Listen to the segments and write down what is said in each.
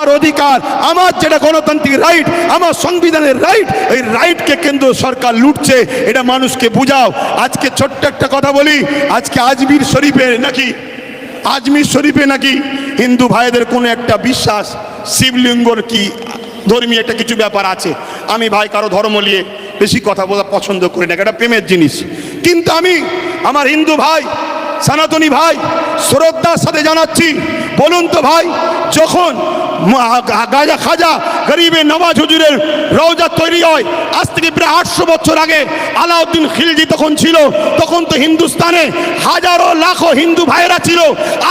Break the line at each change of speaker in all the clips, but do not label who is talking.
আমার অধিকার, আমার যেটা গণতান্ত্রিক রাইট, আমার সংবিধানের রাইট, এই রাইটকে কেন্দ্র সরকার লুটছে, এটা মানুষকে বুঝাও। আজকে ছোট্ট একটা কথা বলি, আজকে আজমির শরীফে নাকি হিন্দু ভাইদের কোনো একটা বিশ্বাস, শিবলিঙ্গর কি ধর্মীয় একটা কিছু ব্যাপার আছে। আমি ভাই কারো ধর্ম নিয়ে বেশি কথা বলা পছন্দ করি না, এটা প্রেমের জিনিস। কিন্তু আমি আমার হিন্দু ভাই, সনাতনী ভাই শ্রদ্ধার সাথে জানাচ্ছি, বলুন তো ভাই, যখন খাজা গরিবে নওয়াজ হুজুরের রওজা তৈরি হয়, আজ থেকে প্রায় 800 বছর আগে আলাউদ্দিন খিলজি তখন ছিল, তখন তো হিন্দুস্তানে হাজারো লাখো হিন্দু ভাইরা ছিল,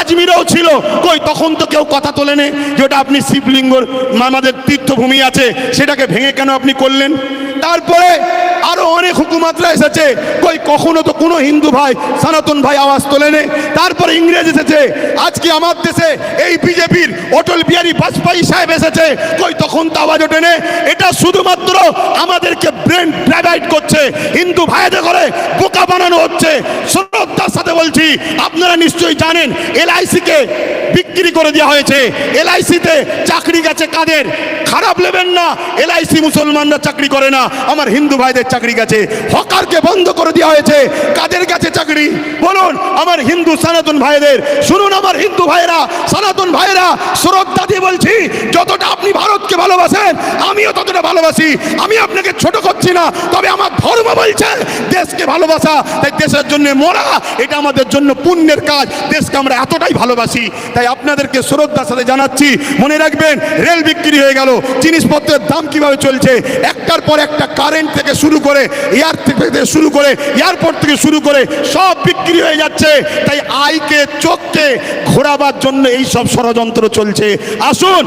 আজমিরেও ছিল, কই তখন তো কেউ কথা তোলেনি যেটা আপনি শিবলিঙ্গর আমাদের তীর্থভূমি আছে সেটাকে ভেঙে কেন আপনি করলেন? তারপরে আরো অনেক হুকুমাতরা এসেছে, কই কখনো তো কোনো হিন্দু ভাই সনাতন ভাই আওয়াজ তোলেনি। তারপরে ইংরেজ এসেছে, আজকে আমার দেশে এই বিজেপির অটল বিহারী বাজপেয়ী সাহেব এসেছে, কই তখন তো আওয়াজ ওঠেনি। এটা শুধুমাত্র আমাদেরকে ব্রেন ডাইভার্ট করছে, হিন্দু ভাইদের করে বোকা বানানো হচ্ছে। শ্রদ্ধার সাথে বলছি, আপনারা নিশ্চয়ই জানেন এলআইসিকে বিক্রি করে দেওয়া হয়েছে। এলআইসিতে চাকরি গেছে কাদের? খারাপ নেবেন না, এলআইসি মুসলমানরা চাকরি করে না, আমার হিন্দু ভাইদের চাকরি গেছে। হকারকে বন্ধ করে দেওয়া হয়েছে, কাদের কাছে চাকরি বলুন? আমার হিন্দু সনাতন ভাইদের। শুনুন আমার হিন্দু ভাইরা, সনাতন ভাইরা, শ্রদ্ধা দিয়ে বলছি, যতটা আপনি ভারতকে ভালোবাসেন আমিও ততটা ভালোবাসি। আমি আপনাকে ছোট করছি না, তবে আমার ধর্ম বলছে দেশকে ভালোবাসা, তাই দেশের জন্য মরা এটা আমাদের জন্য পুণ্যের কাজ। দেশকে আমরা এতটাই ভালোবাসি, তাই আপনাদেরকে শ্রদ্ধার সাথে জানাচ্ছি, মনে রাখবেন রেল বিক্রি হয়ে গেল, জিনিসপত্রের দাম কিভাবে চলছে, একটার পর একটা, কারেন্ট থেকে শুরু করে এয়ার থেকে শুরু করে এয়ারপোর্ট থেকে শুরু করে সব বিক্রি হয়ে যাচ্ছে। তাই আইকে চোখকে ঘোরাবার জন্য এই সব ষড়যন্ত্র চলছে। আসুন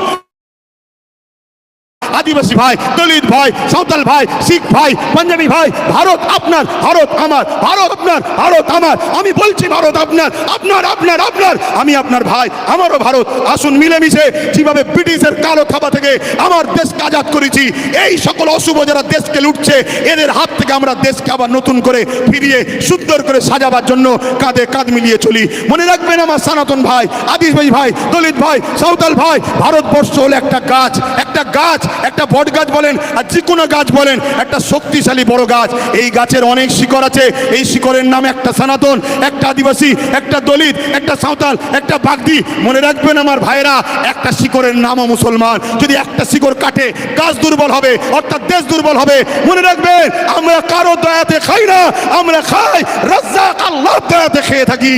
আদিবাসী ভাই, দলিত ভাই, সাঁওতাল ভাই, শিখ ভাই, পাঞ্জাবি ভাই, ভারত আপনার, ভারত আমার, ভারত আপনার, ভারত আমার। আমি বলছি ভারত আপনার, আপনার আপনার আপনার, আমি আপনার ভাই, আমারও ভারত। আসুন মিলেমিশে যেভাবে ব্রিটিশের কালো থাবা থেকে আমার দেশকে আজাদ করেছি, এই সকল অশুভ যারা দেশকে লুটছে এদের হাত থেকে আমরা দেশকে আবার নতুন করে ফিরিয়ে সুন্দর করে সাজাবার জন্য কাঁধে কাঁধ মিলিয়ে চলি। মনে রাখবেন আমার সনাতন ভাই, আদিবাসী ভাই, দলিত ভাই, সাঁওতাল ভাই, ভারতবর্ষ হলো একটা গাছ, একটা গাছ, একটা বট গাছ বলেন আর যে কোনো গাছ বলেন, একটা শক্তিশালী বড় গাছ। এই গাছের অনেক শিকড় আছে, এই শিকড়ের নাম একটা সনাতন, একটা আদিবাসী, একটা দলিত, একটা সাঁওতাল, একটা বাগদি। মনে রাখবেন আমার ভাইরা, একটা শিকড়ের নামও মুসলমান। যদি একটা শিকড় কাটে গাছ দুর্বল হবে, অর্থাৎ দেশ দুর্বল হবে। মনে রাখবেন আমরা কারো দয়াতে খাই না, আমরা খাই রাজ্জাক আল্লাহর দয়াতে খেয়ে থাকি।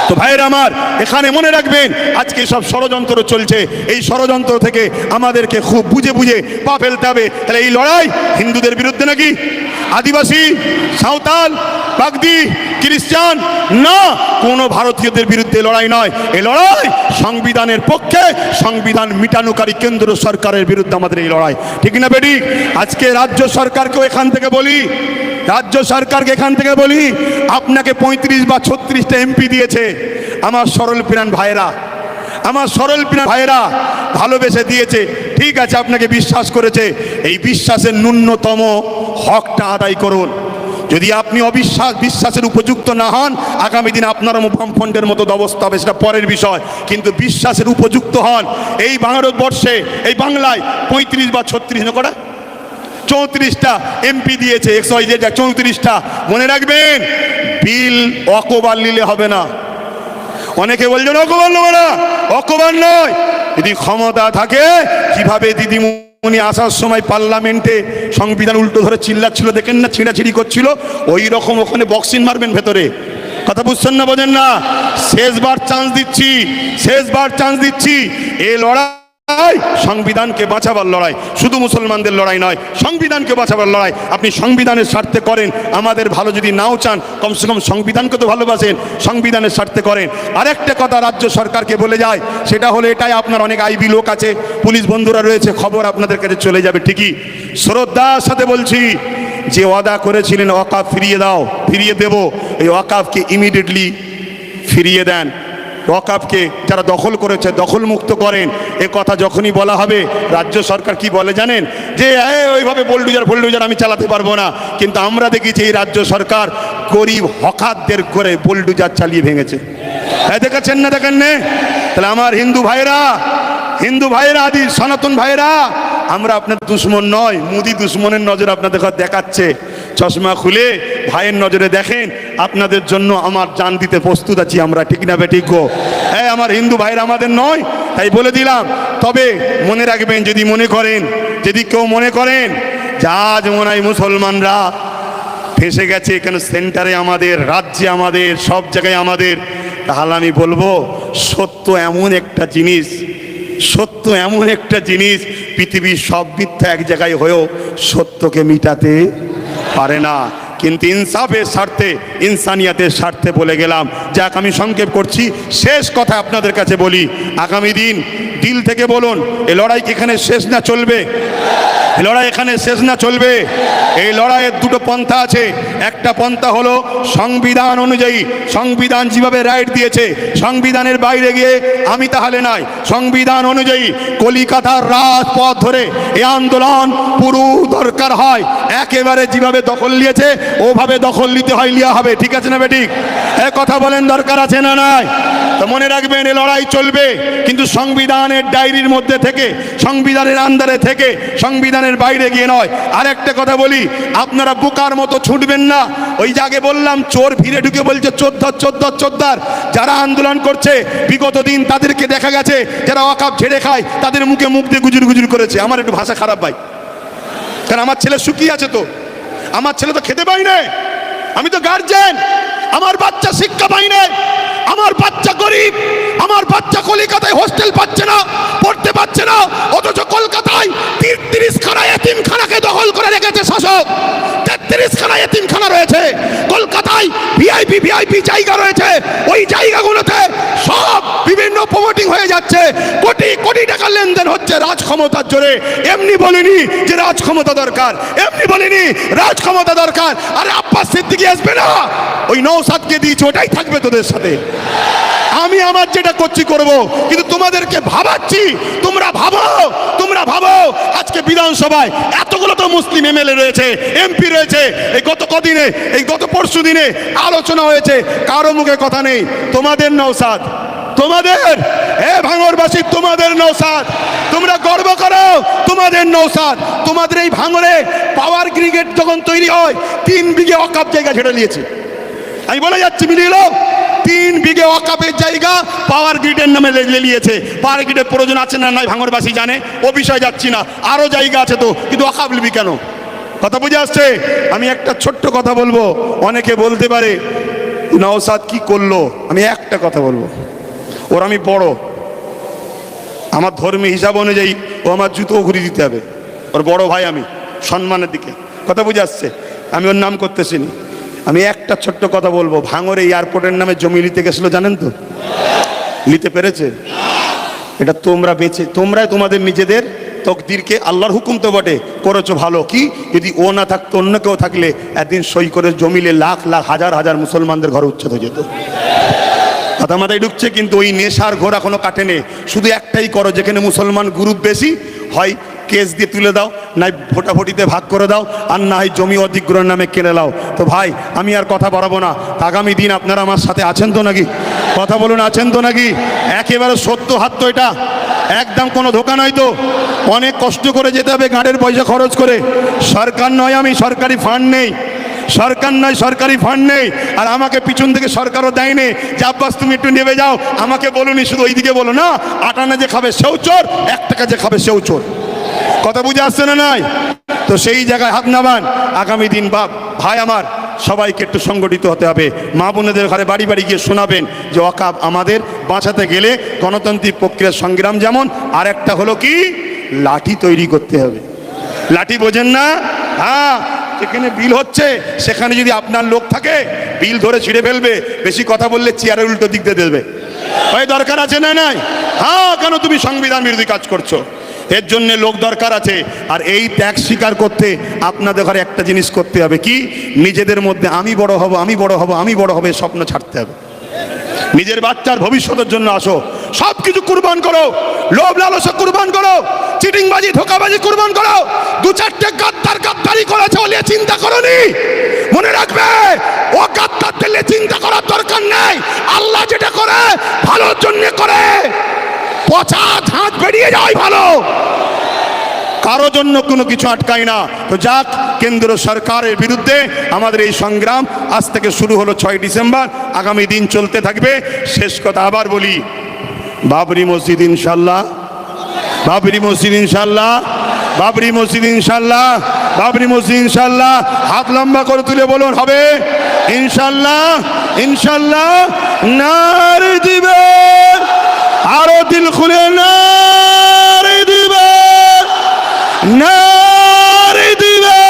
তো ভাইয়েরা আমার, এখানে মনে রাখবেন আজকে সব ষড়যন্ত্র চলছে, এই ষড়যন্ত্র থেকে আমাদেরকে খুব বুঝে বুঝে পা ফেলতে হবে। তাহলে এই লড়াই হিন্দুদের বিরুদ্ধে নাকি আদিবাসী, সাঁওতাল, বাগদি, খ্রিস্টান না, কোনো ভারতীয়দের বিরুদ্ধে লড়াই নয়। এই লড়াই সংবিধানের পক্ষে, সংবিধান মিটানোকারী কেন্দ্র সরকারের বিরুদ্ধে আমাদের এই লড়াই, ঠিক না বেটি? আজকে রাজ্য সরকারকেও এখান থেকে বলি, রাজ্য সরকারকে এখান থেকে বলি, আপনাকে 35 বা 36টা এমপি দিয়েছে আমার সরল প্রাণ ভাইরা, আমার সরল প্রাণ ভাইরা ভালোবেসে দিয়েছে, ঠিক আছে, আপনাকে বিশ্বাস করেছে। এই বিশ্বাসের ন্যূনতম হকটা আদায় করুন। যদি আপনি বিশ্বাসের উপযুক্ত না হন, আগামী দিন আপনার বামফ্রন্টের মতো অবস্থা হবে, সেটা পরের বিষয়। কিন্তু বিশ্বাসের উপযুক্ত হন। এই ভারতবর্ষে, এই বাংলায় 35 বা 36 করা 34টা এমপি দিয়েছে, 34টা। মনে রাখবেন বিল অকবার নিলে হবে না। অনেকে বলছেন অকবার নেব না, অকবার নয়। যদি ক্ষমতা থাকে, কিভাবে দিদিমণি আসার সময় পার্লামেন্টে সংবিধান উল্টো ধরে চিল্লাচ্ছিল, দেখেন না, ছিঁড়াছিড়ি করছিল, ওই রকম ওখানে বক্সিং মারবেন ভেতরে। কথা বুঝছেন না, বোঝেন না? শেষবার চান্স দিচ্ছি, শেষবার চান্স দিচ্ছি। এই লড়াই সংবিধানকে বাঁচাবার লড়াই, শুধু মুসলমানদের লড়াই নয়, সংবিধানকে বাঁচাবার লড়াই। আপনি সংবিধানের স্বার্থে করেন, আমাদের ভালো যদি নাও চান, কমসে কম সংবিধানকে তো ভালোবাসেন, সংবিধানের স্বার্থে করেন। আরেকটা কথা রাজ্য সরকারকে বলে যায়, সেটা হলো এটাই, আপনার অনেক আইবি লোক আছে, পুলিশ বন্ধুরা রয়েছে, খবর আপনাদের কাছে চলে যাবে ঠিকই। শ্রদ্ধার সাথে বলছি, যে ওয়াদা করেছিলেন ওয়াকাফ ফিরিয়ে দাও, ফিরিয়ে দেব, এই ওয়াকাফকে ইমিডিয়েটলি ফিরিয়ে দেন। ওয়াকাফকে যারা দখল করেছে দখল মুক্ত করেন। এ কথা যখনই বলা হবে, রাজ্য সরকার কি বলে জানেন? যে ওইভাবে বোলডুজার আমি চালাতে পারবো না। কিন্তু আমরা দেখেছি এই রাজ্য সরকার গরিব হকারদের করে বোলডুজার চালিয়ে ভেঙেছে। হ্যাঁ, দেখাচ্ছেন না? দেখেন নে? তাহলে আমার হিন্দু ভাইরা আদি সনাতন ভাইরা, আমরা আপনার দুশ্মন নয়। মোদি দুশ্মনের নজর আপনাদের দেখাচ্ছে। চশমা খুলে ভাইয়ের নজরে দেখেন, আপনাদের জন্য আমার জান দিতে প্রস্তুত আছি আমরা, ঠিক না বেঠিক গো? হ্যাঁ, আমার হিন্দু ভাইরা আমাদের নয়, তাই বলে দিলাম। তবে মনে রাখবেন, যদি কেউ মনে করেন যা যেমন মুসলমানরা ফেসে গেছে এখানে, সেন্টারে আমাদের, রাজ্যে আমাদের, সব জায়গায় আমাদের, তাহলে আমি বলবো সত্য এমন একটা জিনিস, পৃথিবীর সব মিথ্যা এক জায়গায় হয়েও সত্যকে মিটাতে পারে না। কিন্তু ইনসাফের স্বার্থে, ইনসানিয়াতের স্বার্থে বলে গেলাম। যাক, আমি সংক্ষেপ করছি, শেষ কথা আপনাদের কাছে বলি, আগামী দিল থেকে বলুন, এই লড়াই এখানে শেষ না চলবে? এই লড়াইয়ের দুটো পন্থা আছে। একটা পন্থা হলো সংবিধান অনুযায়ী, সংবিধান যেভাবে রাইট দিয়েছে, সংবিধানের বাইরে গিয়ে আমি তাহলে নাই। সংবিধান অনুযায়ী কলিকাতার রাজপথ ধরে এই আন্দোলন পুরো দরকার হয়, একেবারে যেভাবে দখল নিয়েছে ওভাবে দখল নিতে হয়, লিয়া হবে। ঠিক আছে না বেঠিক? কথা বলেন, দরকার আছে না নাই? তো মনে রাখবেন, এই লড়াই চলবে, কিন্তু সংবিধানের ডায়েরির মধ্যে থেকে, সংবিধানের আন্ডারে থেকে, সংবিধানের বাইরে গিয়ে নয়। আরেকটা কথা বলি, আপনারা বোকার মতো ছুটবেন না। ওই জায়গায় বললাম, চোর ভিড়ে ঢুকে বলছে চোদ্দার। যারা আন্দোলন করছে বিগত দিন তাদেরকে দেখা গেছে, যারা ওয়াকাফ ঝেড়ে খায় তাদের মুখ দিয়ে গুজুর করেছে। আমার একটু ভাষা খারাপ ভাই, কারণ আমার ছেলে শুকিয়ে আছে, তো আমার ছেলে তো খেতে পাই না, আমি তো গার্জেন, আমার বাচ্চা শিক্ষা পাই না, আমার বাচ্চা গরিব, আমার বাচ্চা কলকাতায় হোস্টেল পাচ্ছে না, পড়তে পাচ্ছে না, অথচ কলকাতায় 33খানা এতিমখানাকে দখল করে রেখেছে শাসক। 33খানা এতিমখানা রয়েছে কলকাতায়, ভিআইপি জায়গা রয়েছে, ওই জায়গাগুলোতে সব বিভিন্ন প্রমোটিং হয়ে যাচ্ছে, কোটি টাকা লেনদেন হচ্ছে রাজক্ষমতার জোরে। এমনি বলিনি যে রাজক্ষমতা দরকার, আরে আব্বাস সিদ্দিকী আসবে না, ওই নওশাদকে দিয়েছে, ওটাই থাকবে তোদের সাথে। আমি আমার যেটা করছি করব, কিন্তু তোমাদেরকে ভাবাচ্ছি, তোমরা ভাবো আজকে বিধানসভায় এতগুলো তো মুসলিম এমএলএ রয়েছে, এমপি রয়েছে, গত পরশু দিনে আলোচনা হয়েছে, কারো মুখে কথা নেই। তোমাদের নওশাদ, ভাঙরবাসী, তোমাদের নওশাদ, তোমরা গর্ব করো, তোমাদের নওশাদ। তোমাদের এই ভাঙরে পাওয়ার গ্রিগেড যখন তৈরি হয়, 3 বিঘে ওয়াকফ জায়গা ছেড়ে নিয়েছে। আমি বলে যাচ্ছি, মিলিয়ে 3 বিঘে ওয়াকফের জায়গা পাওয়ার গ্রিডের নামে নিয়েছে। পাওয়ার গ্রিডের প্রয়োজন আছে না নাই ভাঙরবাসী জানে, ও বিষয়ে যাচ্ছি না। আরো জায়গা আছে তো, কিন্তু ওয়াকফ নিবি কেন? কথা বুঝে আসছে? আমি একটা ছোট্ট কথা বলবো, অনেকে বলতে পারে নওশাদ কি করলো। আমি একটা কথা বলবো, ওর আমি বড়, আমার ধর্মীয় হিসাব অনুযায়ী ও আমার জুতো ঘুরিয়ে দিতে হবে, ওর বড় ভাই আমি, সম্মানের দিকে। কথা বুঝে আসছে? আমি ওর নাম করতেছি না। আমি একটা ছোট্ট কথা বলবো, ভাঙরে এয়ারপোর্টের নামে জমি নিতে গেছিল, জানেন তো? নিতে পেরেছে? এটা তোমরাই তোমাদের নিজেদের তকদিরকে, আল্লাহর হুকুম তো বটে, করেছো ভালো। কি যদি ও না থাকতো, অন্য কেউ থাকলে একদিন সই করে জমিলে লাখ হাজার মুসলমানদের ঘর উচ্ছেদ হয়ে যেত। কথা মাথায় ঢুকছে? কিন্তু ওই নেশার ঘোড়া কোনো কাটেনে। শুধু একটাই করো, যেখানে মুসলমান গ্রুপ বেশি হয় কেস দিয়ে তুলে দাও, নাই ভোটাভুটিতে ভাগ করে দাও, আর না হয় জমি অধিগ্রহণ নামে কিনে দাও। তো ভাই, আমি আর কথা বাড়াবো না। আগামী দিন আপনারা আমার সাথে আছেন তো নাকি? কথা বলুন, আছেন তো নাকি? একেবারে সত্য হাত তো এটা, একদম কোনো ধোকা নয় তো। অনেক কষ্ট করে যেতে হবে, গাড়ির পয়সা খরচ করে। সরকার নয় আমি, সরকারি ফান্ড নেই, সরকারি ফান্ড নেই। আর আমাকে পিছন থেকে সরকারও দেয়নি যে আব্বাস তুমি একটু নেমে যাও। আমাকে বলুনি, শুধু ওইদিকে বলো না, আটানা যে খাবে সেও চোর, 1 টাকা যে খাবে সেও চোর। কথা বুঝে আসছে না নাই? তো সেই জায়গায় হাত নামান। আগামী দিন ভাই আমার, সবাইকে একটু সংগঠিত হতে হবে। মা বোনেদের ঘরে বাড়ি গিয়ে শোনাবেন যে ওয়াকফ আমাদের বাঁচাতে গেলে গণতান্ত্রিক প্রক্রিয়ার সংগ্রাম যেমন, আর একটা হলো কি, লাঠি তৈরি করতে হবে। লাঠি বোঝেন না? হ্যাঁ, যেখানে বিল হচ্ছে সেখানে যদি আপনার লোক থাকে, বিল ধরে ছিঁড়ে ফেলবে। বেশি কথা বললে চেয়ারের উল্টো দিক দিয়ে দেবে। ভাই দরকার আছে না নাই? হ্যাঁ, কেন তুমি সংবিধান বিরোধী কাজ করছো? এর জন্য লোক দরকার আছে। আর এই ত্যাগ স্বীকার করতে আপনাদের ঘরে একটা জিনিস করতে হবে, কি, নিজেদের মধ্যে আমি বড় হব স্বপ্ন ছাড়তে হবে। নিজের বাচ্চার ভবিষ্যতের জন্য আসো, সব কিছু কুরবান করো, লোভ লালসা কুরবান করো, চিটিংবাজি ধোকাবাজি কুরবান করো। দু চারটে গাদ্দারি করেছে বলে চিন্তা করনি। মনে রাখবে, ও গাদ্দারদের নিয়ে চিন্তা করার দরকার নেই। আল্লাহ যেটা করে ভালোর জন্য করে। পচা ঝাঁট বেরিয়ে যায় ভালো, কারো জন্য কোনো কিছু আটকায় না। তো যাক, কেন্দ্র সরকারের বিরুদ্ধে আমাদের এই সংগ্রাম আজ থেকে শুরু হলো 6 ডিসেম্বর, আগামী দিন চলতে থাকবে। শেষ কথা আবার বলি, বাবরি মসজিদ ইনশাল্লাহ, বাবরি মসজিদ ইনশাল্লাহ, বাবরি মসজিদ ইনশাল্লাহ, বাবরি মসজিদ ইনশাল্লাহ। হাত লম্বা করে তুলে বলুন হবে ইনশাল্লাহ, ইনশাল্লাহ। নারে দিবে, আরো দিল খুলে নারে দিবে, নারে দিবে।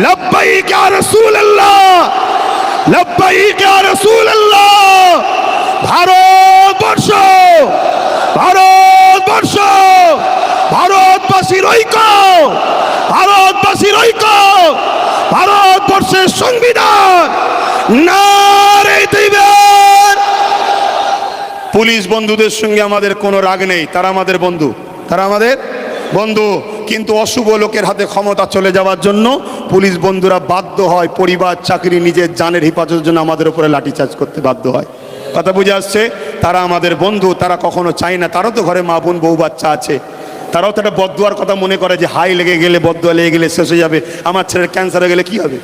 লব্বাইক ইয়া রাসূলুল্লাহ, লব্বাইক ইয়া রাসূলুল্লাহ। ভারতবর্ষ, ভারতবর্ষ, ভারতবাসীর ঐক্য, ভারতবাসীর ঐক্য, ভারতবর্ষের সংবিধান নারে দিবে। পুলিশ বন্ধুদের সঙ্গে আমাদের কোনো রাগ নেই, তারা আমাদের বন্ধু, তারা আমাদের বন্ধু। কিন্তু অশুভ লোকের হাতে ক্ষমতা চলে যাওয়ার জন্য পুলিশ বন্ধুরা বাধ্য হয় পরিবার, চাকরি, নিজের জানের হেফাজতের জন্য আমাদের উপরে লাঠিচার্জ করতে বাধ্য হয়। কথা বুঝে আসছে? তারা আমাদের বন্ধু, তারা কখনো চায় না। তারও তো ঘরে মা বোন বউ বাচ্চা আছে, তারাও তো একটা বদদুয়ার কথা মনে করে যে হাই লেগে গেলে, বদদুয়া লেগে গেলে শেষ হয়ে যাবে, আমার ছেলের ক্যান্সার হয়ে গেলে কি হবে।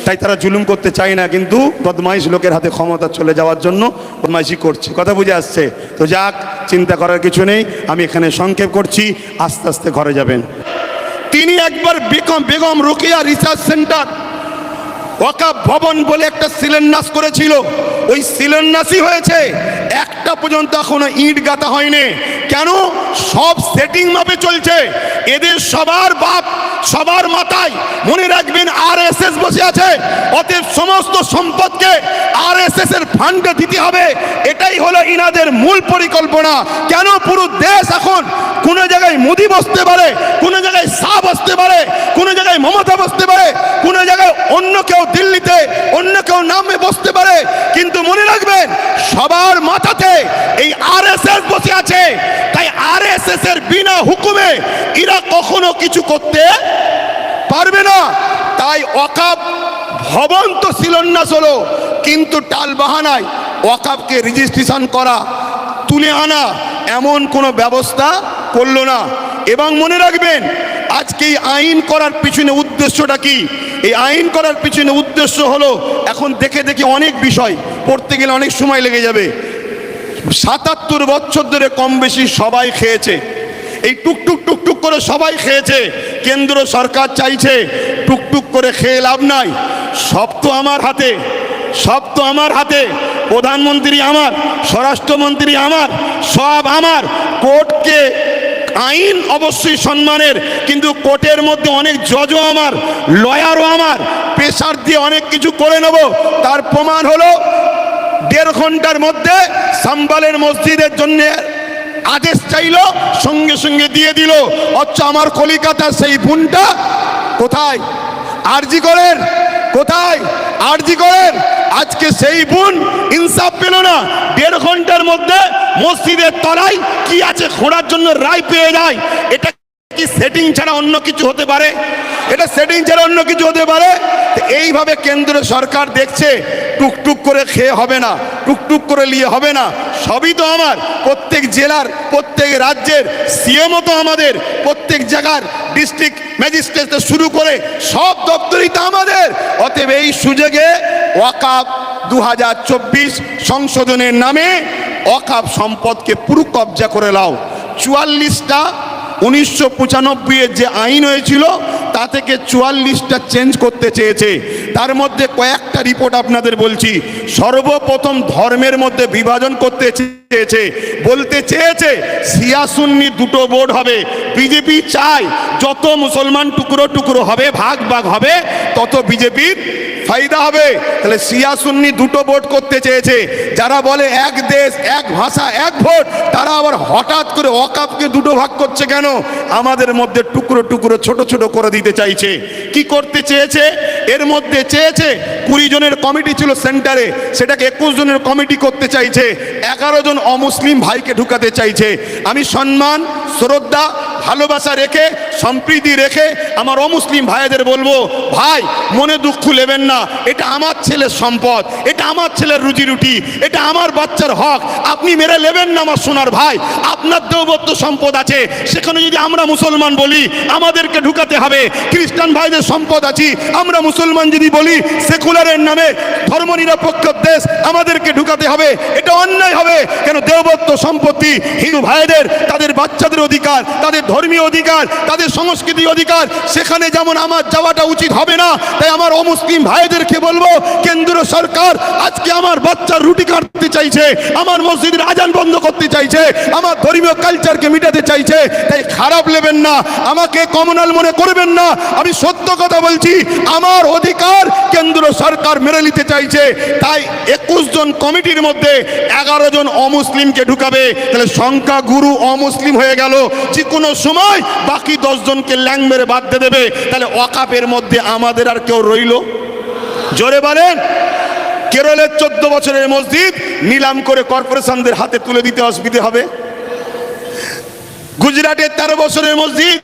তাই তারা জুলুম করতে চায় না, কিন্তু বদমাইশ লোকের হাতে ক্ষমতা চলে যাওয়ার জন্য বদমাইশি করছে। কথা বুঝে আসছে? তো যাক, চিন্তা করার কিছু নেই, আমি এখানে সংক্ষেপ করছি, আস্তে আস্তে ঘরে যাবেন। তিনি একবার বেগম রোকেয়া রিসার্চ সেন্টার ওয়াকাফ ভবন বলে একটা শিলান্যাস করেছিল, ওই শিলান্যাসই হয়েছে, একটা পর্যন্ত এখনো ইট গাঁথা হয়নি। কেন? সব সেটিং মাপে চলছে। এদের সবার বাপ, সবার মাথায় মনে রাখবেন আরএসএস বসে আছে। অতএব সমস্ত সম্পদকে আরএসএস এর ফান্ডে দিতে হবে, এটাই হলো ইনাদের মূল পরিকল্পনা। কেন? পুরো দেশ এখন কোনো জায়গায় মোদি বসতে পারে, কোনো জায়গায় শাহ বসতে পারে, কোনো জায়গায় মমতা বসতে পারে, কোনো জায়গায় অন্য কেউ দিল্লিতে অন্য কেউ নামে বসতে পারে, কিন্তু মনে রাখবেন সবার মাথাতে এই আরএসএস বসে আছে। তাই আরএসএস এর বিনা হুকুমে এরা কখনো কিছু করতে পারবে না। তাই ওয়াকাফ ভবন তো শিলান্যাস হলো, কিন্তু টাল বাহানায় ওয়াকাফকে রেজিস্ট্রেশন করা, তুলে আনা, এমন কোনো ব্যবস্থা করলো না। এবং মনে রাখবেন, আজকে এই আইন করার পিছনে উদ্দেশ্যটা কি? এই আইন করার পিছনে উদ্দেশ্য হলো, এখন দেখে দেখে অনেক বিষয় পড়তে গেলে অনেক সময় লেগে যাবে। ৭৭ বছর ধরে কম বেশি সবাই খেয়েছে, এই টুকটুক টুকটুক করে সবাই খেয়েছে। কেন্দ্র সরকার চাইছে টুকটুক করে খেয়ে লাভ নাই, সব তো আমার হাতে, সব তো আমার হাতে। প্রধানমন্ত্রী আমার, স্বরাষ্ট্রমন্ত্রী আমার, সব আমার। কোর্টকে আইন অবশ্যই সম্মানের, কিন্তু কোর্টের মধ্যে অনেক জজও আমার, লয়ারও আমার, প্রেসার দিয়ে অনেক কিছু করে নেব। তার প্রমাণ হলো 1.5 ঘন্টার মধ্যে সাম্বালের মসজিদের জন্য আদেশ চাইলো, সঙ্গে সঙ্গে দিয়ে দিল। অথচ আমার কলিকাতার সেই বোনটা কোথায়? আরজি করেন, কোথায়? আরজি করেন। আজকে সেই বোন ইনসাফ পেল না। 1.5 ঘন্টার মধ্যে মসজিদের তলায় কি আছে খোঁড়ার জন্য রায় পেয়ে যায়। এটা কি সেটিং ছাড়া অন্য কিছু হতে পারে? এটা সেটিং ছাড়া অন্য কিছু হতে পারে? এইভাবে কেন্দ্র সরকার দেখছে টুকটুক করে খেয়ে হবে না, টুকটুক করে নিয়ে হবে না। সবই তো আমার, প্রত্যেক জেলার, প্রত্যেক রাজ্যের সিএমও তো আমাদের, প্রত্যেক জায়গার ডিস্ট্রিক্ট ম্যাজিস্ট্রেট শুরু করে সব দপ্তরই তো আমাদের। অতএব এই সুযোগে ওয়াকাফ 2024 সংশোধনের নামে ওয়াকাফ সম্পদকে পুরো কবজা করে নাও। 44টা 1995-এর যে আইন হয়েছিল তা থেকে 44টা চেঞ্জ করতে চেয়েছে। তার মধ্যে কয়েকটা রিপোর্ট আপনাদের বলছি। সর্বপ্রথম ধর্মের মধ্যে বিভাজন করতে চেয়েছে, বলতে চেয়েছে শিয়া সুন্নি দুটো বোর্ড হবে। বিজেপি চায় যত মুসলমান টুকরো টুকরো হবে, ভাগ ভাগ হবে, তত বিজেপির ফায়দা হবে। তাহলে শিয়া সুন্নি দুটো ভোট করতে চেয়েছে। যারা বলে এক দেশ এক ভাষা এক ভোট, তারা আবার হঠাৎ করে ওয়াকাফকে দুটো ভাগ করছে কেন? আমাদের মধ্যে টুকরো টুকরো ছোট ছোট করে দিতে চাইছে। কি করতে চেয়েছে? এর মধ্যে চেয়েছে 20 জনের কমিটি ছিল সেন্টারে, সেটাকে 21 জনের কমিটি করতে চাইছে, 11 জন অমুসলিম ভাইকে ঢুকাতে চাইছে। আমি সম্মান, শ্রদ্ধা, ভালোবাসা রেখে, সম্প্রীতি রেখে আমার অমুসলিম ভাইদের বলবো, ভাই মনে দুঃখ নেবেন না, এটা আমার ছেলের সম্পদ, এটা আমার ছেলের রুজি রুটি, এটা আমার বাচ্চার হক, আপনি মেরে নেবেন না আমার সোনার ভাই। আপনার দেবত্ব সম্পদ আছে, সেখানে যদি আমরা মুসলমান বলি আমাদেরকে ঢুকাতে হবে। খ্রিস্টান ভাইদের সম্পদ আছে, আমরা মুসলমান যদি বলি সেকুলারের নামে ধর্মনিরপেক্ষ দেশ আমাদেরকে ঢুকাতে হবে, এটা অন্যায় হবে। কেন দেবত্ব সম্পত্তি হিন্দু ভাইদের, তাদের বাচ্চাদের অধিকার, তাদের ধর্মীয় অধিকার, তাদের সংস্কৃতি অধিকার, সেখানে যেমন আমার যাওয়াটা উচিত হবে না। তাই আমার অমুসলিম ভাইদেরকে বলবো, কেন্দ্র সরকার আজকে আমার বাচ্চার রুটি কাটতে চাইছে, আমার মসজিদের আজান বন্ধ করতে চাইছে, আমার ধর্মীয় কালচারকে মিটাতে চাইছে। তাই খারাপ নেবেন না, আমাকে কমনাল মনে করবেন না, আমি সত্য কথা বলছি। আমার অধিকার কেন্দ্র সরকার মেরে নিতে চাইছে। তাই 21 জন কমিটির মধ্যে 11 জন অমুসলিমকে ঢুকাবে। তাহলে সংখ্যা গুরু অমুসলিম হয়ে গেল। যে কোনো সময় বাকি 10 জনকে ল্যাং মেরে বাদ দিয়ে দেবে। তাহলে ওয়াকাফের মধ্যে আমাদের আর কেউ রইল? জোরে বলেন। কেরলের 14 বছরের মসজিদ নিলাম করে কর্পোরেশনদের হাতে তুলে দিতে অসুবিধা হবে? গুজরাটের 13 বছরের মসজিদ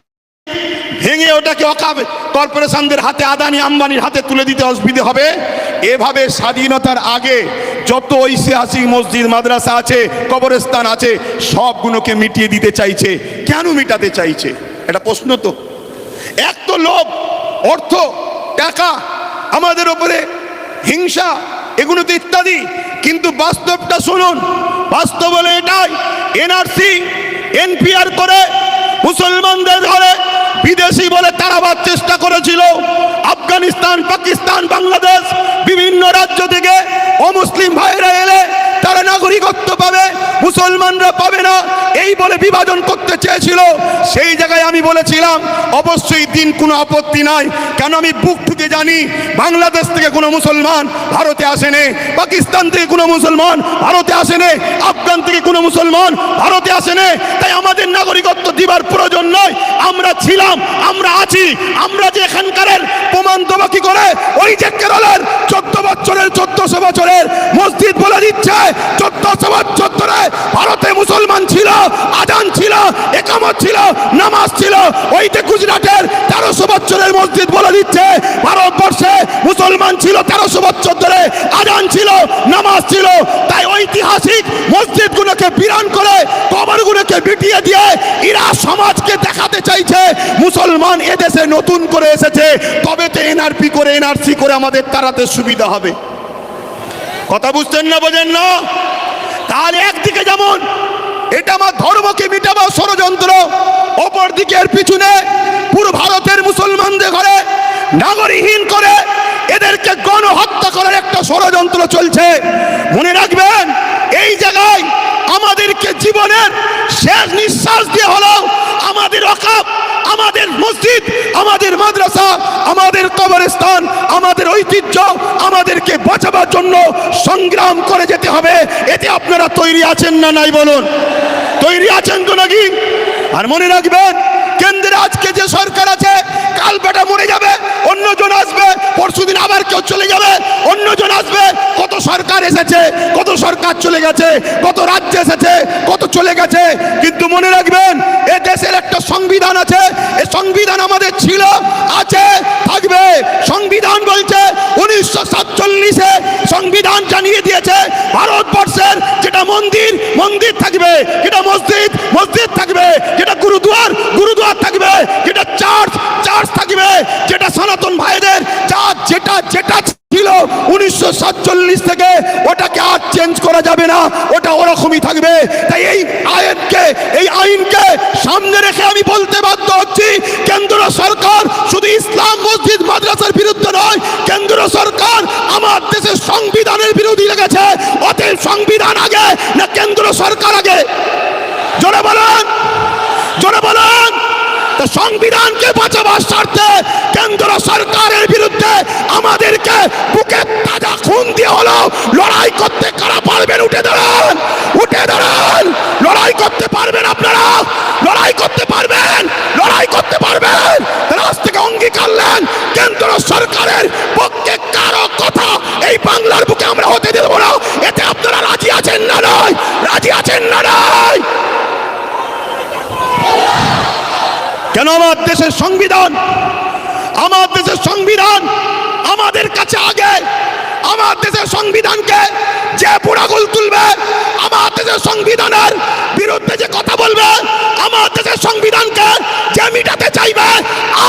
ভেঙে ওটাকে ওয়াকাফ কর্পোরেশনদের হাতে, আদানি আম্বানির হাতে তুলে দিতে অসুবিধা হবে? এভাবে স্বাধীনতার আগে যত ঐতিহাসিক মসজিদ, মাদ্রাসা আছে, কবরস্থান আছে, সবগুলোকে মিটিয়ে দিতে চাইছে। কেন মিটাতে চাইছে? এটা প্রশ্ন তো। এক তো লোভ, অর্থ, টাকা, আমাদের উপরে হিংসা, এগুলো তো ইত্যাদি। কিন্তু বাস্তবটা শুনুন, বাস্তব বলে এটাই, এনআরসি এনপিআর করে মুসলমানদের ধরে বিদেশি বলে তাড়াবার চেষ্টা করেছিল। আফগানিস্তান, পাকিস্তান, বাংলাদেশ বিভিন্ন রাজ্য থেকে অমুসলিম ভাইরা এলে তারা নাগরিকত্ব পাবে, মুসলমানরা পাবে না, এই বলে বিভাজন করতে চেয়েছিল। সেই জায়গায় আমি বলেছিলাম অবশ্যই দিন কোনো আপত্তি নাই। কেন আমি বুক ঠুকে জানি বাংলাদেশ থেকে কোনো মুসলমান ভারতে আসেনি, পাকিস্তান থেকে কোনো মুসলমান ভারতে আসেনি, আফগান থেকে কোনো মুসলমান ভারতে আসেনি। তাই আমাদের নাগরিকত্ব দিবার প্রয়োজন নয়। আমরা ছিলাম, আমরা আছি, আমরা যে এখানকার প্রমাণ দেবো কি করে? ওই যে কেরলের 1400 বছরের মসজিদ বলে দিচ্ছে 1400 বছর ধরে ভারতে মুসলমান ছিল, আজান ছিল, একামত ছিল, নামাজ ছিল। ওই যে গুজরাটের 1300 বছরের মসজিদ বলে দিচ্ছে ভারতবর্ষে মুসলমান ছিল 1300 বছর ধরে, আজান ছিল, নামাজ ছিল। তাই ঐতিহাসিক মসজিদগুলোকে বিরান করে, কবরগুলোকে মিটিয়ে দিয়ে এরা সমাজকে দেখাতে চাইছে মুসলমান এদেশে নতুন করে এসেছে, তবে তো এনআরপি করে, এনআরসি করে আমাদের তাড়াতে সুবিধা হবে। কথা বুঝছেন না, বোঝেন না? তাহলে একদিকে যেমন এটা আমার ধর্মকে মিটাবার ষড়যন্ত্র, অপরদিকে এর পিছনে পুরো ভারতের মুসলমানদের ঘরে নাগরিকহীন করে এদেরকে গণহত্যা করার একটা ষড়যন্ত্র চলছে। মনে রাখবেন, এই জায়গায় আমাদেরকে জীবনের শেষ নিঃশ্বাস দিয়ে হলো আমাদের ওয়াকাফ, আমাদের মসজিদ, আমাদের মাদ্রাসা, আমাদের কবরস্থান, আমাদের ঐতিহ্য আমাদেরকে বাঁচাবার জন্য সংগ্রাম করে যেতে হবে। এতে আপনারা তৈরি আছেন না নাই বলুন? তৈরি আছেন তো নাকি? আর মনে রাখবেন, কেন্দ্রে আজকে যে সরকার আছে, কাল বেটা মরে যাবে, অন্যজন আসবে, পরশুদিন আবার কেউ চলে যাবে, অন্যজন আসবে। কত সরকার এসেছে, কত সরকার চলে গেছে, কত রাজ্য এসেছে, কত চলে গেছে। কিন্তু মনে রাখবেন, এ দেশের একটা সংবিধান আছে, এই সংবিধান আমাদের ছিল, আছে, থাকবে। সংবিধান বলছে 1947-এ সংবিধান জানিয়ে দিয়েছে ভারতবর্ষের যেটা মন্দির, মন্দির থাকবে, যেটা মসজিদ, মসজিদ থাকবে, যেটা গুরুদুয়ার, গুরুদুয়ার থাকবে, যেটা চার্চ, চার্চ থাকবে, যেটা সনাতন ভাইদের যা যেটা যেটা ছিল 1947 থেকে ওটাকে আর চেঞ্জ করা যাবে না, ওটা ওরকমই থাকবে। তাই এই আইনকে সামনে রেখে আমি বলতে বাধ্য হচ্ছি, কেন্দ্র সরকার শুধু ইসলাম মসজিদ মাদ্রাসার বিরুদ্ধে নয়, কেন্দ্র সরকার আমার দেশের সংবিধানের বিরোধী লেগেছে। অতএব সংবিধান আগে না কেন্দ্র সরকার আগে? জোরে বলেন, জোরে বলেন। সংবিধানকে বাঁচাবার স্বার্থে কেন্দ্র সরকারের বিরুদ্ধে আমাদেরকে বুকে তাজা খুন দিয়ে হলো লড়াই করতে। কারা পারবেন? উঠে দাঁড়ান, উঠে দাঁড়ান। লড়াই করতে পারবেন আপনারা? লড়াই করতে পারবেন? লড়াই করতে পারবেন? আজ থেকে অঙ্গীকার নেন, কেন্দ্র সরকার সংবিধানের পক্ষে কারো কথা এই বাংলার বুকে আমরা হতে দেব না। এতে আপনারা রাজি আছেন না নয়? রাজি আছেন না নয়? কেন? আমার দেশের সংবিধান, আমার দেশের সংবিধান আমাদের কাছে আগে। আমার দেশের সংবিধানকে যে পোড়াগুল তুলবে, আমার দেশের সংবিধানের বিরুদ্ধে যে কথা বলবে, আমার দেশের সংবিধানকে যে মিটাতে চাইবে,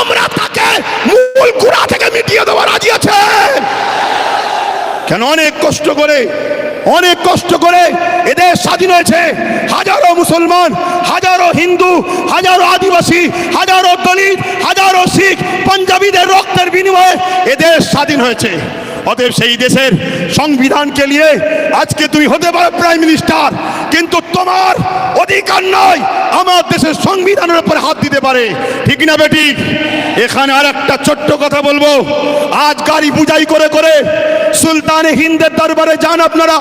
আমরা তাকে মূল গোড়া থেকে মিটিয়ে দেওয়া রাজি আছে। কেন? অনেক কষ্ট করে এদের স্বাধীন হয়েছে। হাজারো মুসলমান, হাজারো হিন্দু, হাজারো আদিবাসী, হাজারো দলিত, হাজারো শিখ, পাঞ্জাবিদের রক্তের বিনিময়ে এদের স্বাধীন হয়েছে। অতএব সেই দেশের সংবিধানকে নিয়ে আজকে তুমি হতে পারো প্রাইম মিনিস্টার, কিন্তু তোমার অধিকার নয় আমার দেশের সংবিধানের উপর হাত দিতে পারে। ঠিক না বেটি? এখানে আর একটা ছোট্ট কথা বলবো। আজ গাড়ি বুঝাই করে করে সুলতানে হিন্দের দরবারে যান আপনারা।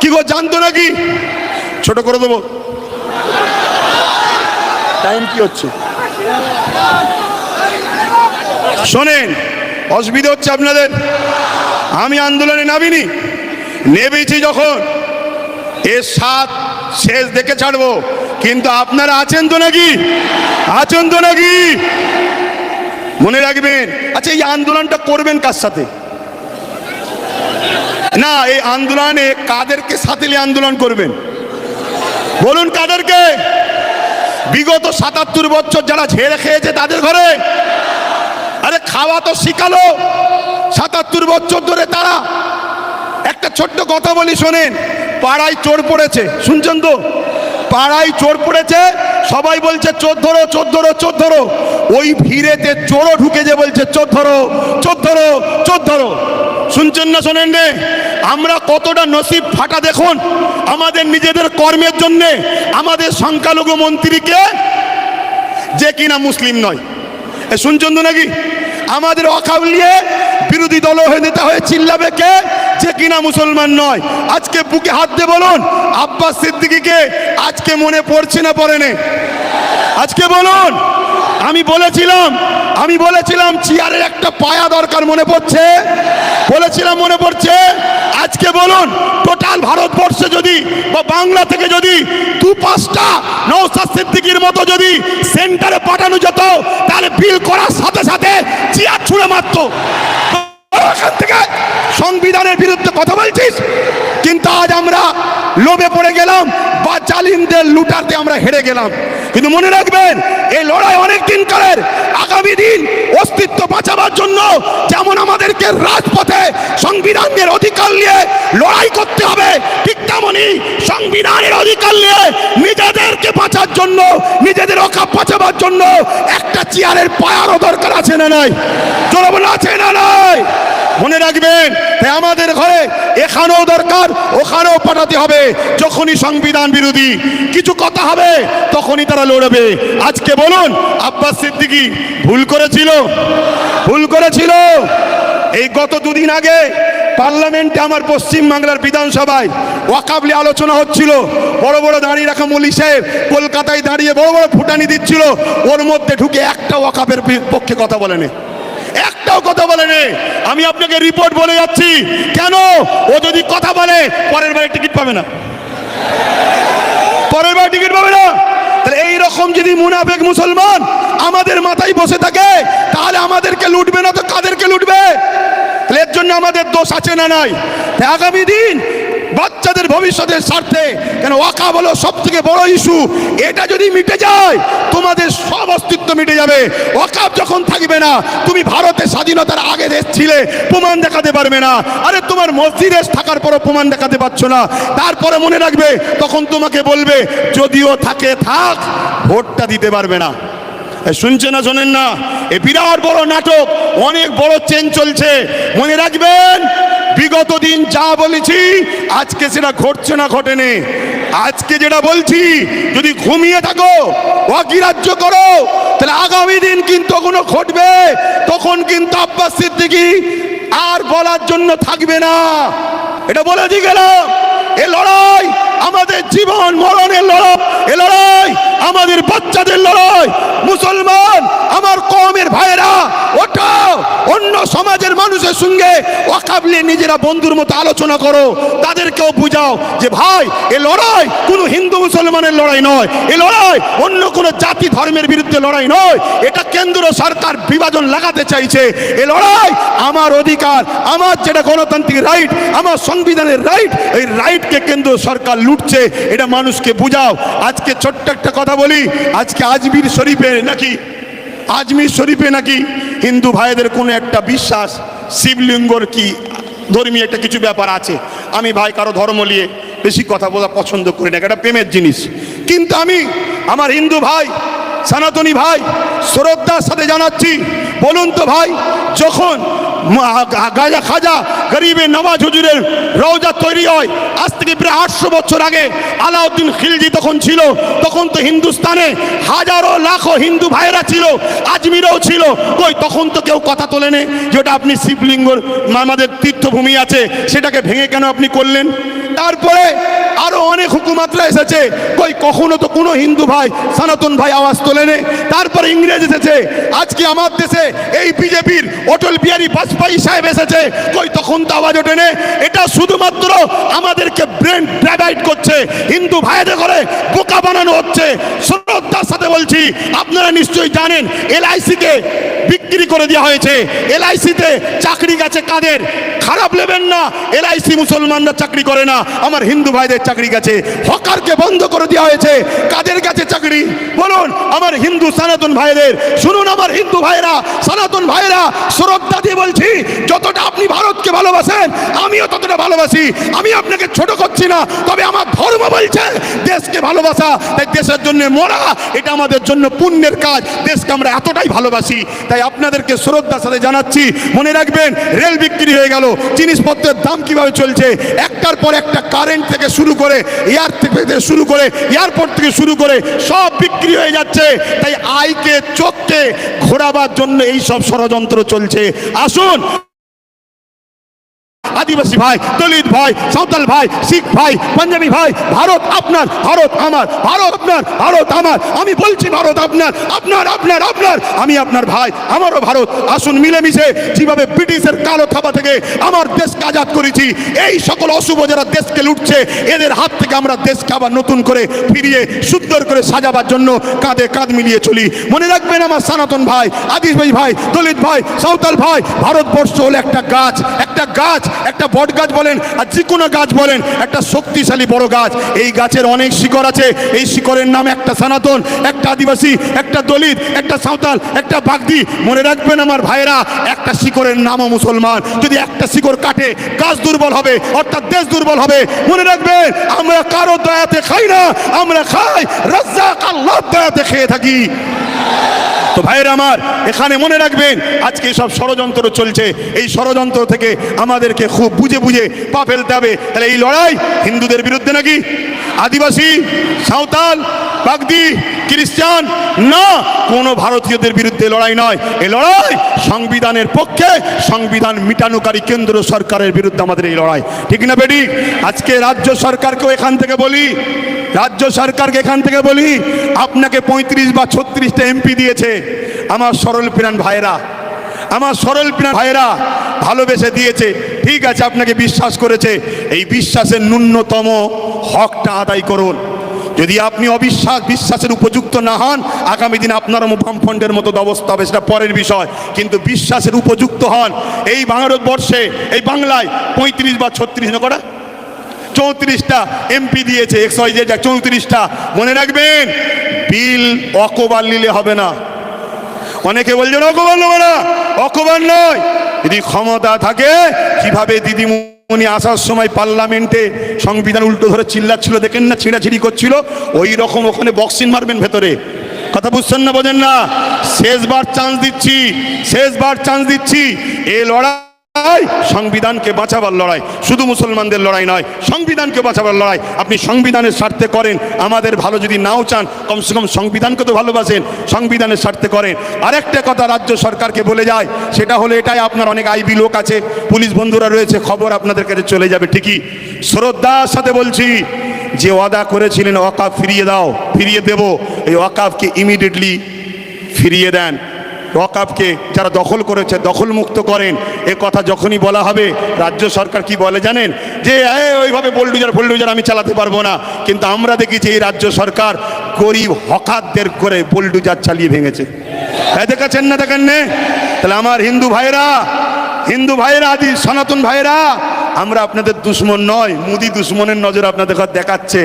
কি গো, জানতো নাকি? ছোট করে দেবো, টাইম কি হচ্ছে? শোনেন, অসুবিধা হচ্ছে আপনাদের। আমি আন্দোলনে নামিনি, নেমেছি যখন এর সাত শেষ দেখে ছাড়বো, কিন্তু আপনারা আছেন তো নাকি? আছেন তো নাকি? মনে রাখবেন। আচ্ছা, এই আন্দোলনটা করবেন কার সাথে? না, এই আন্দোলনে কাদেরকে সাথে নিয়ে আন্দোলন করবেন বলুন? কাদেরকে? বিগত ৭৭ বছর যারা ঝেড়ে খেয়েছে তাদের ঘরে? আরে খাওয়া তো শিখালো ৭৭ বছর ধরে তারা। একটা ছোট্ট কথা বলি শোনেন, পাড়ায় চোর পড়েছে, শুনছেন তো? পাড়ায় চোর পড়েছে, সবাই বলছে চোর ধরো, চোর ধরো, চোর ধরো। ওই ভিড়েতে চোরও ঢুকে যে বলছে চোর ধরো, চোর ধরো, চোর ধরো। শুনছেন না শোনেন রে? আমরা কতটা নসিব ফাটা দেখুন আমাদের নিজেদের কর্মের জন্যে আমাদের সংখ্যালঘু মন্ত্রীকে, যে কিনা মুসলিম নয়। শুনছেন তো নাকি? আমাদের ওয়াকফ নিয়ে বিরোধী দল হয়ে নেতা হয়ে চিল্লাবে কে? যে কিনা মুসলমান নয়। আজকে বুকে হাত দিয়ে বলুন, আব্বাস সিদ্দিকীকে আজকে মনে পড়ছে না পড়ে নে? আজকে বলুন। আমি বলেছিলাম চেয়ারের একটা পায়া দরকার, মনে পড়ছে? বলেছিলাম, মনে পড়ছে? আজকে বলুন, টোটাল ভারতবর্ষে যদি বা বাংলা থেকে যদি ২-৫টা নওশাদ সিদ্দিকীর মতো যদি সেন্টারে পাঠানো যেত, তাহলে বিল করার সাথে সাথে চেয়ার ছুঁড়ে মারত। এখান থেকে সংবিধানের বিরুদ্ধে কথা বলছিস, কিন্তু আজ আমরা লোভে পড়ে গেলাম বা জালিমদের লুটাতে আমরা হেরে গেলাম। কিন্তু মনে রাখবেন, এই লড়াই অনেক দিন কালের। আগামী দিন অস্তিত্ব বাঁচাবার জন্য যেমন আমাদেরকে রাজপথে সংবিধানের অধিকার নিয়ে লড়াই করতে হবে, ঠিক তেমনি সংবিধানের অধিকার নিয়ে নিজেদেরকে বাঁচার জন্য, নিজেদের ওয়াকফ বাঁচাবার জন্য একটা চেয়ারের পায়ারও দরকার আছে না নাই? জনগণ আছে না নাই? মনে রাখবেন, তাই আমাদের ঘরে এখানেও দরকার, ওখানেও পাঠাতে হবে। যখনই সংবিধান বিরোধী কিছু কথা হবে তখনই তারা লড়বে। আজকে বলুন, আব্বাস সিদ্দিকী ভুল করেছিল? ভুল করেছিল। এই গত দুদিন আগে পার্লামেন্টে আমার পশ্চিম বাংলার বিধানসভায় ওয়াকফ নিয়ে আলোচনা হচ্ছিল। বড় বড় দাঁড়িয়ে রাখা মৌলী সাহেব কলকাতায় দাঁড়িয়ে বড় বড় ফুটানি দিচ্ছিল, ওর মধ্যে ঢুকে একটা ওয়াকফের পক্ষে কথা বলেনি, একটাও কথা বলেনি। আমি আপনাকে রিপোর্ট বলে যাচ্ছি। কেন? ও যদি কথা বলে পরের বারে টিকিট পাবে না, পরের বারে টিকিট পাবে না। তাহলে এইরকম যদি মুনাফেক মুসলমান আমাদের মাথায় বসে থাকে, তাহলে আমাদেরকে লুটবে না তো কাদেরকে লুটবে? তাহলে এর জন্য আমাদের দোষ আছে না নাই? আগামী দিন বাচ্চাদের ভবিষ্যতের স্বার্থে, কেন ওয়াকফ হলো সব থেকে বড় ইস্যু, এটা যদি মিটে যায় তোমাদের সব অস্তিত্ব মিটে যাবে। ওয়াকফ যখন থাকবে না, তুমি ভারতের স্বাধীনতার আগে দেশ ছিলে, প্রমাণ দেখাতে পারবে না। আরে তোমার মসজিদে থাকার পরও প্রমাণ দেখাতে পারছো না, তারপরে মনে রাখবে তখন তোমাকে বলবে যদিও থাকে থাক, ভোটটা দিতে পারবে না। শুনছে না শোনেন না? এ বিরাট বড় নাটক, অনেক বড় চেঞ্জ চলছে। মনে রাখবেন, বিগত দিন যা বলেছি আজকে সেটা ঘটছে না ঘটেনি। আজকে যেটা বলছি যদি ঘুমিয়ে থাকো, অগ্রাহ্য করো, তাহলে আগামী দিন কিন্তু কোনো ঘটবে। তখন কিন্তু আব্বাস সিদ্দিকী আর বলার জন্য থাকবে না। এটা বলে দিয়ে গেলাম। এ লড়াই আমাদের জীবন মরণের লড়াই, এ লড়াই আমাদের বাচ্চাদের লড়াই। মুসলমান আমার কওমের ভাইয়েরা, ওঠো, অন্য সমাজের মানুষের সঙ্গে ওয়াকাফ নিয়ে নিজেরা বন্ধুর মতো আলোচনা করো, তাদেরকেও বুঝাও যে ভাই এ লড়াই কোনো হিন্দু মুসলমানের লড়াই নয়, এ লড়াই অন্য কোনো জাতি ধর্মের বিরুদ্ধে লড়াই নয়, এটা কেন্দ্র সরকার বিভাজন লাগাতে চাইছে। এ লড়াই আমার অধিকার, আমার যেটা গণতান্ত্রিক রাইট, আমার সংবিধানের রাইট, এই রাইটকে কেন্দ্র সরকার লুটছে, এটা মানুষকে বুঝাও। আজকে ছোট্ট একটা কথা বলি, আজকে আজমির শরীফে নাকি হিন্দু ভাইদের কোনো একটা বিশ্বাস শিবলিঙ্গর কি ধর্মীয় একটা কিছু ব্যাপার আছে। আমি ভাই কারো ধর্ম নিয়ে বেশি কথা বলা পছন্দ করি না, এটা প্রেমের জিনিস। কিন্তু আমি আমার হিন্দু ভাই সনাতনী ভাই শ্রদ্ধার সাথে জানাচ্ছি, বলুন তো ভাই, যখন খাজা গরিবে নওয়াজ হুজুরের রওজা তৈরি হয় আজ থেকে প্রায় 800 বছর আগে, আলাউদ্দিন খিলজি তখন ছিল, তখন তো হিন্দুস্তানে হাজারো লাখো হিন্দু ভাইরা ছিল, আজমিরেও ছিল, কই তখন তো কেউ কথা তোলেনি যেটা আপনি শিবলিঙ্গর আমাদের তীর্থভূমি আছে সেটাকে ভেঙে কেন আপনি করলেন? তারপরে আরো অনেক হুকুমাতরা এসেছে, কই কখনো তো কোনো হিন্দু ভাই সনাতন ভাই আওয়াজ তোলেনি। তারপরে ইংরেজ এসেছে, আজকে আমার দেশে এই বিজেপির অটল বিহারী বাজপেয়ী সাহেব এসেছে, কই তখন তো আওয়াজ ওঠেনি। এটা শুধুমাত্র আমাদেরকে ব্রেন ডাইভার্ট করছে, হিন্দু ভাইদের করে বোকা বানানো হচ্ছে। শ্রদ্ধার সাথে বলছি, আপনারা নিশ্চয়ই জানেন এলআইসিকে বিক্রি করে দেওয়া হয়েছে। এলআইসিতে চাকরি গেছে কাদের? খারাপ নেবেন না, এলআইসি মুসলমানরা চাকরি করে না, আমার হিন্দু ভাইদের চাকরি গেছে। হকারকে বন্ধ করে দেওয়া হয়েছে, কাদের কাছে চাকরি বলুন? আমার হিন্দু সনাতন ভাইদের। শুনুন আমার হিন্দু ভাইরা, সনাতন ভাইরা, শ্রদ্ধা দিয়ে বলছি, যতটা আপনি ভারতকে ভালোবাসেন আমিও ততটা ভালোবাসি। আমি আপনাকে ছোট করছি না, তবে আমার ধর্ম বলছে দেশকে ভালোবাসা, তাই দেশের জন্য মরা এটা আমাদের জন্য পুণ্যের কাজ। দেশকে আমরা এতটাই ভালোবাসি, তাই আপনাদেরকে শ্রদ্ধার সাথে জানাচ্ছি, মনে রাখবেন রেল বিক্রি হয়ে গেল, জিনিসপত্রের দাম কিভাবে চলছে, একটার পর একটা, কারেন্ট থেকে শুরু করে এয়ারপোর্ট থেকে শুরু করে সব বিক্রি হয়ে যাচ্ছে। তাই আইকে চোখকে ঘোরাবার জন্য এই সব ষড়যন্ত্র চলছে। আসুন আদিবাসী ভাই, দলিত ভাই, সাঁওতাল ভাই, শিখ ভাই, পাঞ্জাবি ভাই, ভারত আপনার, ভারত আমার, ভারত আপনার, ভারত আমার। আমি বলছি ভারত আপনার, আপনার আপনার আপনার, আমি আপনার ভাই, আমারও ভারত। আসুন মিলেমিশে যেভাবে ব্রিটিশের কালো থাবা থেকে আমার দেশকে আজাদ করেছি, এই সকল অশুভ যারা দেশকে লুটছে এদের হাত থেকে আমরা দেশকে আবার নতুন করে ফিরিয়ে সুন্দর করে সাজাবার জন্য কাঁধে কাঁধ মিলিয়ে চলি। মনে রাখবেন আমার সনাতন ভাই, আদিবাসী ভাই, দলিত ভাই, সাঁওতাল ভাই, ভারতবর্ষ হলো একটা গাছ, একটা গাছ, একটা বট গাছ বলেন আর যে কোনো গাছ বলেন, একটা শক্তিশালী বড় গাছ। এই গাছের অনেক শিকড় আছে, এই শিকড়ের নাম একটা সনাতন, একটা আদিবাসী, একটা দলিত, একটা সাঁওতাল, একটা বাগদি। মনে রাখবেন আমার ভাইরা, একটা শিকড়ের নামও মুসলমান। যদি একটা শিকড় কাটে গাছ দুর্বল হবে, অর্থাৎ দেশ দুর্বল হবে। মনে রাখবেন আমরা কারো দয়াতে খাই না, আমরা খাই রাজ্জাক আল্লাহর দয়াতে খেয়ে থাকি। তো ভাইরা আমার, এখানে মনে রাখবেন আজকে সব ষড়যন্ত্র চলছে, এই ষড়যন্ত্র থেকে আমাদেরকে খুব বুঝে বুঝে পা ফেলতে হবে। তাহলে এই লড়াই হিন্দুদের বিরুদ্ধে নাকি আদিবাসী, সাঁওতাল, বাগদি, খ্রিস্টান না, কোনো ভারতীয়দের বিরুদ্ধে লড়াই নয়। এই লড়াই সংবিধানের পক্ষে, সংবিধান মিটানোকারী কেন্দ্র সরকারের বিরুদ্ধে আমাদের এই লড়াই, ঠিক না বেটি? আজকে রাজ্য সরকারকেও এখান থেকে বলি, রাজ্য সরকারকে এখান থেকে বলি, আপনাকে 35 বা 36টা এমপি দিয়েছে আমার সরল প্রাণ ভাইরা, আমার সরল প্রাণ ভাইরা ভালোবেসে দিয়েছে, ঠিক আছে, আপনাকে বিশ্বাস করেছে। এই বিশ্বাসের ন্যূনতম হকটা আদায় করুন। যদি আপনি বিশ্বাসের উপযুক্ত না হন, আগামী দিন আপনার বামফ্রন্টের মতো অবস্থা হবে, সেটা পরের বিষয়। কিন্তু বিশ্বাসের উপযুক্ত হন। এই ভারতবর্ষে, এই বাংলায় 35 বা 36 না করা 34টা এমপি দিয়েছে, 34টা। মনে রাখবেন বিল অকবার নিলে হবে না। অনেকে বলছেন অকবার নেব না, অকবার নয়। যদি ক্ষমতা থাকে, কিভাবে দিদিমণি আসার সময় পার্লামেন্টে সংবিধান উল্টো ধরে চিল্লাচ্ছিল, দেখেন না, ছিঁড়াছিড়ি করছিল, ওই রকম ওখানে বক্সিং মারবেন ভেতরে। কথা বুঝছেন না, বোঝেন না? শেষবার চান্স দিচ্ছি, শেষবার চান্স দিচ্ছি। এই লড়াই সংবিধানকে বাঁচাবার লড়াই, শুধু মুসলমানদের লড়াই নয়, সংবিধানকে বাঁচাবার লড়াই। আপনি সংবিধানের স্বার্থে করেন, আমাদের ভালো যদি নাও চান, কমসে কম সংবিধানকে তো ভালোবাসেন, সংবিধানের স্বার্থে করেন। আরেকটা কথা রাজ্য সরকারকে বলে যায়, সেটা হলো এটাই, আপনার অনেক আইবি লোক আছে, পুলিশ বন্ধুরা রয়েছে, খবর আপনাদের কাছে চলে যাবে ঠিকই। শ্রদ্ধার সাথে বলছি, যে ওয়াদা করেছিলেন ওয়াকাফ ফিরিয়ে দাও, ফিরিয়ে দেব, এই ওয়াকাফকে ইমিডিয়েটলি ফিরিয়ে দেন। ওয়াকফকে যারা দখল করেছে দখল মুক্ত করেন। এ কথা যখনই বলা হবে রাজ্য সরকার কি বলে জানেন, যে ওইভাবে বুলডোজার আমি চালাতে পারবো না। কিন্তু আমরা দেখেছি এই রাজ্য সরকার গরিব হকারদের করে বুলডোজার চালিয়ে ভেঙেছে। দেখেছেন না? দেখেন না? তাহলে আমার হিন্দু ভাইরা আদি সনাতন ভাইরা, আমরা আপনাদের দুশ্মন নয়। মোদি দুশ্মনের নজর আপনাদের দেখাচ্ছে।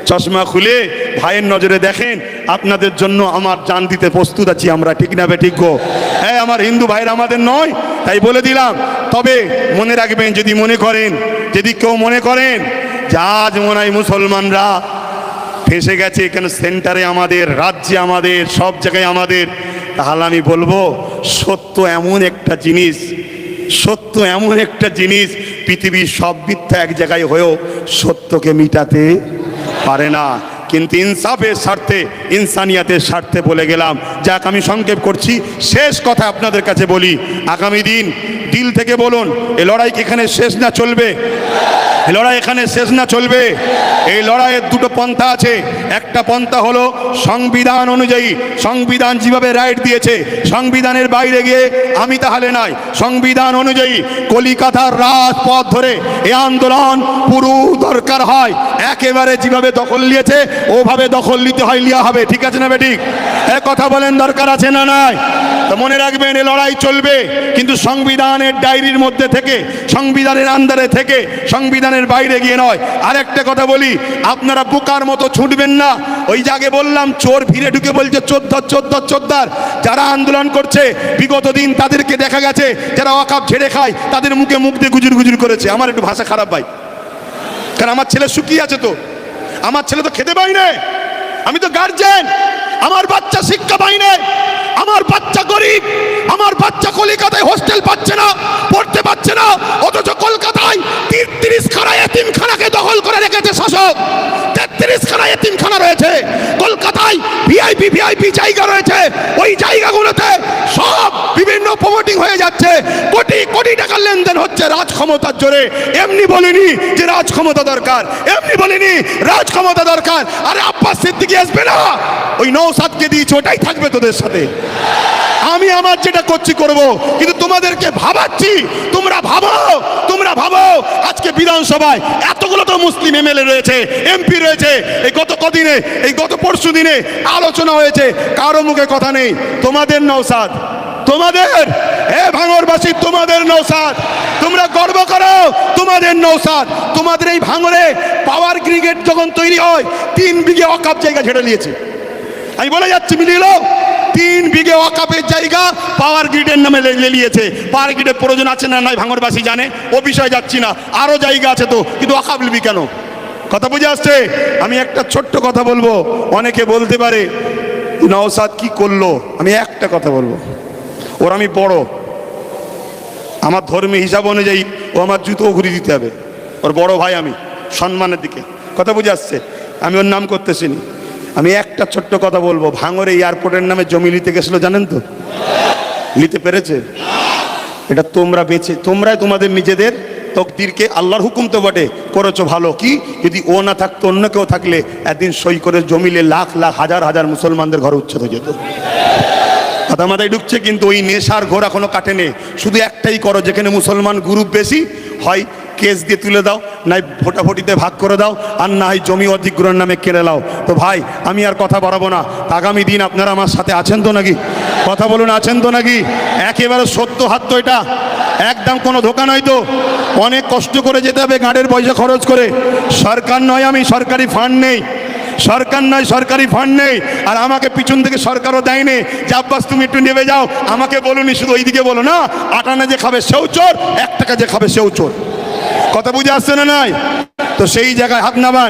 চশমা খুলে ভাইয়ের নজরে দেখেন, আপনাদের জন্য আমার জান দিতে প্রস্তুত আছি আমরা। ঠিক না বে ঠিক গো? হ্যাঁ, আমার হিন্দু ভাইরা আমাদের নয়, তাই বলে দিলাম। তবে মনে রাখবেন, যদি কেউ মনে করেন যে আজ মনে হয় মুসলমানরা ফেসে গেছে, এখানে সেন্টারে আমাদের, রাজ্যে আমাদের, সব জায়গায় আমাদের, তাহলে আমি বলবো সত্য এমন একটা জিনিস পৃথিবীর সব মিথ্যা এক জায়গায় হয়েও সত্যকে মিটাতে পারে না। কিন্তু ইনসাফের স্বার্থে, ইনসানিয়াতের স্বার্থে বলে গেলাম। যাক, আমি সংক্ষেপ করছি, শেষ কথা আপনাদের কাছে বলি। আগামী দিল থেকে বলুন, এই লড়াই কি এখানে শেষ না চলবে? এই লড়াইয়ের দুটো পন্থা আছে। একটা পন্থা হলো সংবিধান অনুযায়ী, সংবিধান যেভাবে রাইট দিয়েছে, সংবিধানের বাইরে গিয়ে আমি তাহলে নাই। সংবিধান অনুযায়ী কলিকাতার রাজপথ ধরে এই আন্দোলন পুরো দরকার হয়, একেবারে যেভাবে দখল নিয়েছে ওভাবে দখল নিতে হয়, লিয়া হবে। ঠিক আছে না বেঠিক? এ কথা বলেন, দরকার আছে না নাই? তো মনে রাখবেন, এই লড়াই চলবে, কিন্তু সংবিধানের ডায়েরির মধ্যে থেকে, সংবিধানের আন্ডারে থেকে, সংবিধানের বাইরে গিয়ে নয়। আরেকটা কথা বলি, আপনারা বোকার মতো ছুটবেন না। ওই জায়গায় বললাম, চোর ভিড়ে ঢুকে বলছে চোদ্দার। যারা আন্দোলন করছে বিগত দিন তাদেরকে দেখা গেছে, যারা ওয়াকফ ঝেড়ে খায় তাদের মুখে মুখ দিয়ে গুজুর করেছে। আমার একটু ভাষা খারাপ ভাই, কারণ আমার ছেলে শুকিয়ে আছে, তো আমার ছেলে তো খেতে পাই না, আমি তো গার্জেন, আমার বাচ্চা শিক্ষা পাই না, আমার বাচ্চা গরিব, আমার বাচ্চা কলকাতায় হোস্টেল পাচ্ছে না, পড়তে পাচ্ছে না। অথচ কলকাতায় 33 খানা এতিমখানাকে দখল করে রেখেছে শাসক। 33 খানা এতিমখানা রয়েছে কলকাতায়, ভিআইপি জায়গা রয়েছে। ওই জায়গাগুলোতে সব বিভিন্ন প্রমোটিং হয়ে যাচ্ছে, কোটি টাকার লেনদেন হচ্ছে রাজ ক্ষমতার জোরে। এমনি বলিনি যে রাজ ক্ষমতা দরকার, আরে আব্বাস সিদ্দিকী আসবে না, ওই নওশাদকে দিয়েছে, ওটাই থাকবে তোদের সাথে। আমি আমার যেটা করছি করব, কিন্তু তোমাদেরকে ভাবাচ্ছি, তোমরা ভাবো আজকে বিধানসভায় এতগুলো তো মুসলিম এমএলএ রয়েছে, এমপি রয়েছে। গত পরশু দিনে আলোচনা হয়েছে, কারো মুখে কথা নেই। তোমাদের নওশাদ, ভাঙরবাসী, তোমাদের নওশাদ, তোমরা গর্ব করো, তোমাদের নওশাদ। তোমাদের এই ভাঙরে পাওয়ার গ্রিগেড যখন তৈরি হয়, 3 বিঘে ওয়াকফ জায়গা ছেড়ে নিয়েছে। আমি বলে যাচ্ছি, মিলিয়ে 3 বিঘে ওয়াকফের জায়গা পাওয়ার গ্রিডের নামে নিয়েছে। পাওয়ার গ্রিডের প্রয়োজন আছে না নাই ভাঙরবাসী জানে, ও বিষয়ে যাচ্ছি না। আরো জায়গা আছে তো, কিন্তু ওয়াকফ নিবি কেন? কথা বুঝে আসছে? আমি একটা ছোট্ট কথা বলবো। অনেকে বলতে পারে নওশাদ কি করলো, আমি একটা কথা বলবো, ওর আমি বড়, আমার ধর্মীয় হিসাব অনুযায়ী ও আমার জুতো ঘুরিয়ে দিতে হবে। ওর বড় ভাই আমি, সম্মানের দিকে। কথা বুঝে আসছে? আমি ওর নাম করতেছি না। আমি একটা ছোট্ট কথা বলবো, ভাঙরে এয়ারপোর্টের নামে জমি নিতে গেছিল, জানেন তো? নিতে পেরেছে? এটা তোমরাই তোমাদের নিজেদের তকদিরকে, আল্লাহর হুকুম তো বটে, করেছো ভালো। কি যদি ও না থাকতো, অন্য কেউ থাকলে একদিন সই করে জমিলে লাখ হাজার মুসলমানদের ঘরে উচ্ছেদ হয়ে যেত। কথা মাথায় ঢুকছে? কিন্তু ওই নেশার ঘোর এখনো কাটেনি। শুধু একটাই করো, যেখানে মুসলমান গ্রুপ বেশি হয় কেস দিয়ে তুলে দাও, নাই ভোটাভুটিতে ভাগ করে দাও, আর না হয় জমি অধিগ্রহণ নামে কেড়ে দাও। তো ভাই, আমি আর কথা বাড়াবো না। আগামী দিন আপনারা আমার সাথে আছেন তো নাকি? কথা বলুন, আছেন তো নাকি? একেবারে সত্য হাত তো, এটা একদম কোনো ধোকা নয় তো। অনেক কষ্ট করে যেতে হবে, গাড়ির পয়সা খরচ করে। সরকার নয়, আমি সরকারি ফান্ড নেই, আর আমাকে পিছন থেকে সরকারও দেয়নি যে আব্বাস তুমি একটু নেমে যাও। আমাকে বলুনি, শুধু ওইদিকে বলো না, 8 আনা যে খাবে সেও চোর, 1 টাকা যে খাবে সেও চোর। কথা বুঝে আসছে না নাই? তো সেই জায়গায় হাত নামান।